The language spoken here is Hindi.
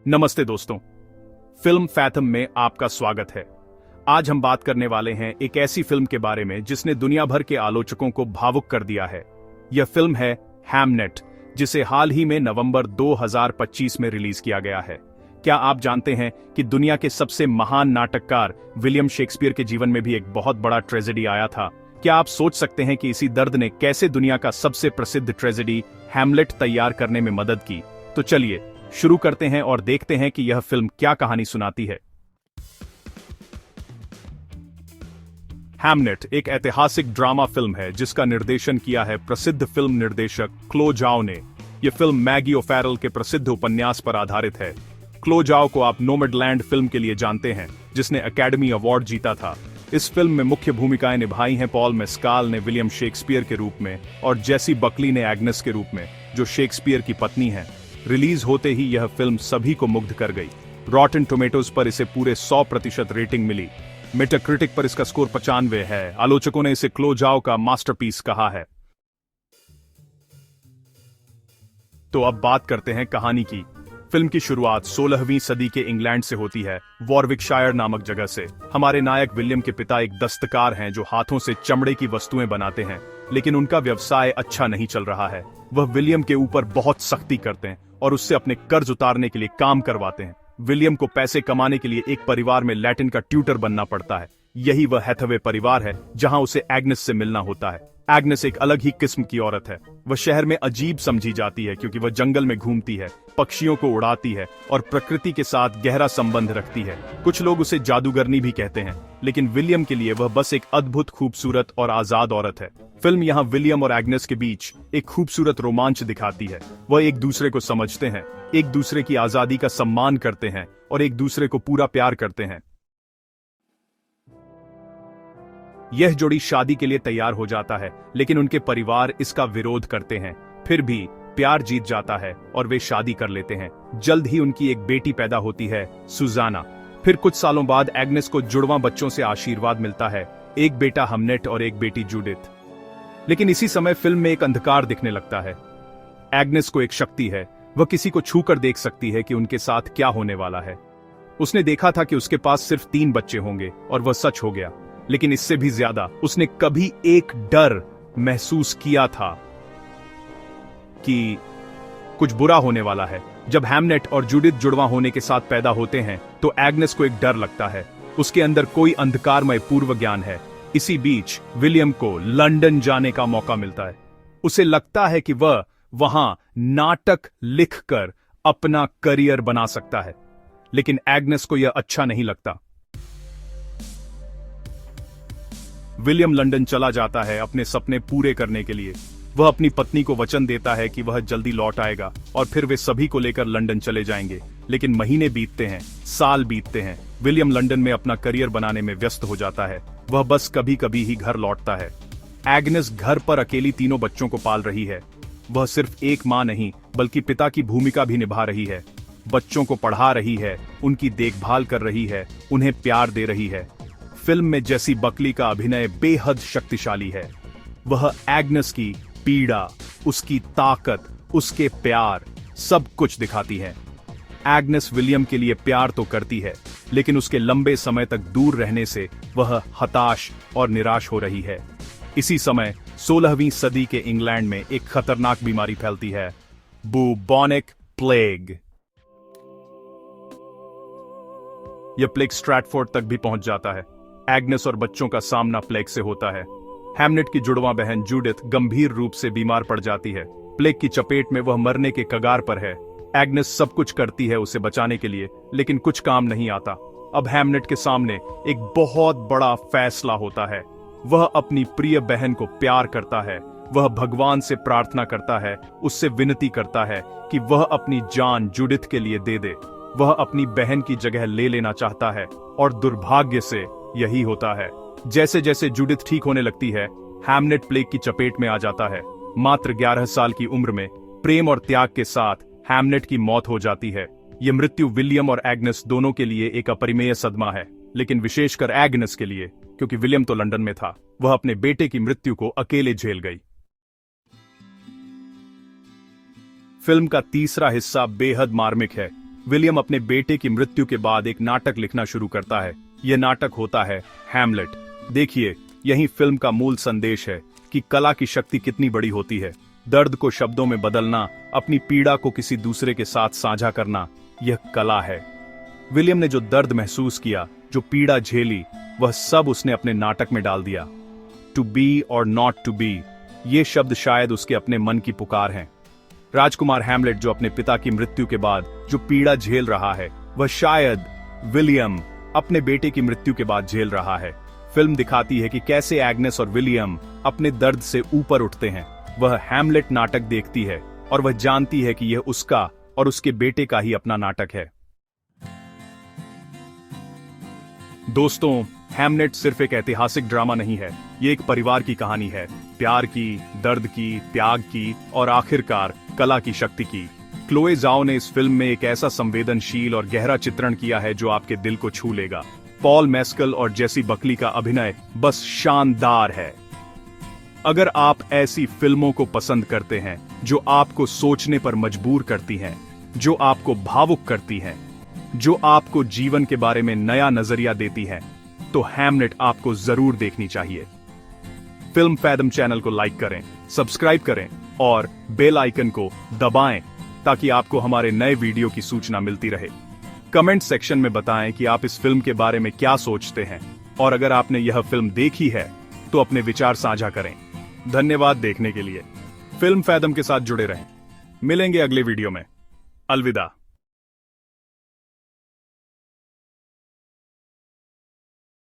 नमस्ते दोस्तों, फिल्म फैथम में आपका स्वागत है। आज हम बात करने वाले हैं एक ऐसी फिल्म के बारे में जिसने दुनिया भर के आलोचकों को भावुक कर दिया है। यह फिल्म है हैमनेट, जिसे हाल ही में नवंबर 2025 में रिलीज किया गया है। क्या आप जानते हैं कि दुनिया के सबसे महान नाटककार विलियम शेक्सपियर के जीवन में भी एक बहुत बड़ा ट्रेजेडी आया था? क्या आप सोच सकते हैं कि इसी दर्द ने कैसे दुनिया का सबसे प्रसिद्ध ट्रेजेडी हैमलेट तैयार करने में मदद की? तो चलिए शुरू करते हैं और देखते हैं कि यह फिल्म क्या कहानी सुनाती है। हैमनेट एक ऐतिहासिक ड्रामा फिल्म है जिसका निर्देशन किया है प्रसिद्ध फिल्म निर्देशक क्लो जाओ ने। यह फिल्म मैगी ओफेरल के प्रसिद्ध उपन्यास पर आधारित है। क्लो जाओ को आप नोमैडलैंड फिल्म के लिए जानते हैं, जिसने एकेडमी अवार्ड जीता था। इस फिल्म में मुख्य भूमिकाएं निभाई हैं पॉल मेस्काल ने विलियम शेक्सपियर के रूप में और जेसी बकली ने एग्नेस के रूप में, जो शेक्सपियर की पत्नी है। रिलीज होते ही यह फिल्म सभी को मुग्ध कर गई। रॉटन टोमेटोज पर इसे पूरे 100% रेटिंग मिली। मेटाक्रिटिक पर इसका स्कोर 95 है। आलोचकों ने इसे क्लो जाओ का मास्टरपीस कहा है। तो अब बात करते हैं कहानी की। फिल्म की शुरुआत 16वीं सदी के इंग्लैंड से होती है, वॉरविकशायर नामक जगह से। हमारे नायक विलियम के पिता एक दस्तकार हैं जो हाथों से चमड़े की वस्तुएं बनाते हैं, लेकिन उनका व्यवसाय अच्छा नहीं चल रहा है। वह विलियम के ऊपर बहुत सख्ती करते हैं और उससे अपने कर्ज उतारने के लिए काम करवाते हैं। विलियम को पैसे कमाने के लिए एक परिवार में लैटिन का ट्यूटर बनना पड़ता है। यही वह हैथवे परिवार है जहां उसे एग्नेस से मिलना होता है। एग्नेस एक अलग ही किस्म की औरत है। वह शहर में अजीब समझी जाती है क्योंकि वह जंगल में घूमती है, पक्षियों को उड़ाती है और प्रकृति के साथ गहरा संबंध रखती है। कुछ लोग उसे जादूगरनी भी कहते हैं, लेकिन विलियम के लिए वह बस एक अद्भुत खूबसूरत और आजाद औरत है। फिल्म यहाँ विलियम और एग्नेस के बीच एक खूबसूरत रोमांच दिखाती है। वह एक दूसरे को समझते हैं, एक दूसरे की आजादी का सम्मान करते हैं और एक दूसरे को पूरा प्यार करते हैं। यह जोड़ी शादी के लिए तैयार हो जाता है, लेकिन उनके परिवार इसका विरोध करते हैं। फिर भी प्यार जीत जाता है और वे शादी कर लेते हैं। जल्द ही उनकी एक बेटी पैदा होती है, सुजाना। फिर कुछ सालों बाद एग्नेस को जुड़वां बच्चों से आशीर्वाद मिलता है, एक बेटा हमनेट और एक बेटी जूडिथ। लेकिन इसी समय फिल्म में एक अंधकार दिखने लगता है। एग्नेस को एक शक्ति है, वह किसी को छूकर देख सकती है कि उनके साथ क्या होने वाला है। उसने देखा था कि उसके पास सिर्फ 3 बच्चे होंगे और वह सच हो गया। लेकिन इससे भी ज्यादा उसने कभी एक डर महसूस किया था कि कुछ बुरा होने वाला है। जब हैमनेट और जूडिथ जुड़वां होने के साथ पैदा होते हैं तो एग्नेस को एक डर लगता है। उसके अंदर कोई अंधकारमय पूर्व ज्ञान है। इसी बीच विलियम को लंदन जाने का मौका मिलता है। उसे लगता है कि वह वहां नाटक लिखकर अपना करियर बना सकता है, लेकिन एग्नेस को यह अच्छा नहीं लगता। विलियम लंदन चला जाता है अपने सपने पूरे करने के लिए। वह अपनी पत्नी को वचन देता है कि वह जल्दी लौट आएगा और फिर वे सभी को लेकर लंदन चले जाएंगे। लेकिन महीने बीतते हैं, साल बीतते हैं। विलियम लंदन में अपना करियर बनाने में व्यस्त हो जाता है। वह बस कभी कभी ही घर लौटता है। एग्नेस घर पर अकेली 3 बच्चों को पाल रही है। वह सिर्फ एक मां नहीं बल्कि पिता की भूमिका भी निभा रही है। बच्चों को पढ़ा रही है, उनकी देखभाल कर रही है, उन्हें प्यार दे रही है। फिल्म में जेसी बकली का अभिनय बेहद शक्तिशाली है। वह एग्नेस की पीड़ा, उसकी ताकत, उसके प्यार, सब कुछ दिखाती है। एग्नेस विलियम के लिए प्यार तो करती है, लेकिन उसके लंबे समय तक दूर रहने से वह हताश और निराश हो रही है। इसी समय 16वीं सदी के इंग्लैंड में एक खतरनाक बीमारी फैलती है, बुबोनिक प्लेग। यह प्लेग स्ट्रैटफोर्ड तक भी पहुंच जाता है। एग्नेस और बच्चों का सामना प्लेग से होता है। हैमनेट की जुड़वां बहन जूडिथ गंभीर रूप से बीमार पड़ जाती है। प्लेग की चपेट में वह मरने के कगार पर है। एग्नेस सब कुछ करती है उसे बचाने के लिए, लेकिन कुछ काम नहीं आता। अब हैमनेट के सामने एक बहुत बड़ा फैसला होता है। वह अपनी प्रिय बहन को प्यार करता है। वह भगवान से प्रार्थना करता है, उससे विनती करता है कि वह अपनी जान जूडिथ के लिए दे दे। वह अपनी बहन की जगह ले लेना चाहता है और दुर्भाग्य से यही होता है। जैसे जैसे जूडिथ ठीक होने लगती है, हैमनेट प्लेग की चपेट में आ जाता है। मात्र 11 साल की उम्र में प्रेम और त्याग के साथ हैमनेट की मौत हो जाती है। यह मृत्यु विलियम और एग्नेस दोनों के लिए एक अपरिमेय सदमा है, लेकिन विशेषकर एग्नेस के लिए, क्योंकि विलियम तो लंदन में था। वह अपने बेटे की मृत्यु को अकेले झेल गई। फिल्म का तीसरा हिस्सा बेहद मार्मिक है। विलियम अपने बेटे की मृत्यु के बाद एक नाटक लिखना शुरू करता है। यह नाटक होता है हैमलेट। देखिए, यही फिल्म का मूल संदेश है कि कला की शक्ति कितनी बड़ी होती है। दर्द को शब्दों में बदलना, अपनी पीड़ा को किसी दूसरे के साथ साझा करना, यह कला है। विलियम ने जो दर्द महसूस किया, जो पीड़ा झेली, वह सब उसने अपने नाटक में डाल दिया। टू बी और नॉट टू बी, ये शब्द शायद उसके अपने मन की पुकार हैं। राजकुमार हैमलेट जो अपने पिता की मृत्यु के बाद जो पीड़ा झेल रहा है, वह शायद विलियम अपने बेटे की मृत्यु के बाद झेल रहा है। फिल्म दिखाती है कि कैसे एग्नेस और विलियम अपने दर्द से ऊपर उठते हैं। वह हैमलेट नाटक देखती है और वह जानती है कि यह उसका और उसके बेटे का ही अपना नाटक है। दोस्तों, हैमलेट सिर्फ एक ऐतिहासिक ड्रामा नहीं है, ये एक परिवार की कहानी है। प्यार की, दर्द की, त्याग की और आखिरकार कला की शक्ति की। क्लोए ज़ाओ ने इस फिल्म में एक ऐसा संवेदनशील और गहरा चित्रण किया है जो आपके दिल को छू लेगा। पॉल मेस्कल और जेसी बकली का अभिनय बस शानदार है। अगर आप ऐसी फिल्मों को पसंद करते हैं जो आपको सोचने पर मजबूर करती हैं, जो आपको भावुक करती हैं, जो आपको जीवन के बारे में नया नजरिया देती हैं, तो हैमलेट आपको जरूर देखनी चाहिए। फिल्म फैदम चैनल को लाइक करें, सब्सक्राइब करें और बेल आइकन को दबाएं ताकि आपको हमारे नए वीडियो की सूचना मिलती रहे। कमेंट सेक्शन में बताएं कि आप इस फिल्म के बारे में क्या सोचते हैं, और अगर आपने यह फिल्म देखी है तो अपने विचार साझा करें। धन्यवाद देखने के लिए। फिल्म फैदम के साथ जुड़े रहें। मिलेंगे अगले वीडियो में। अलविदा।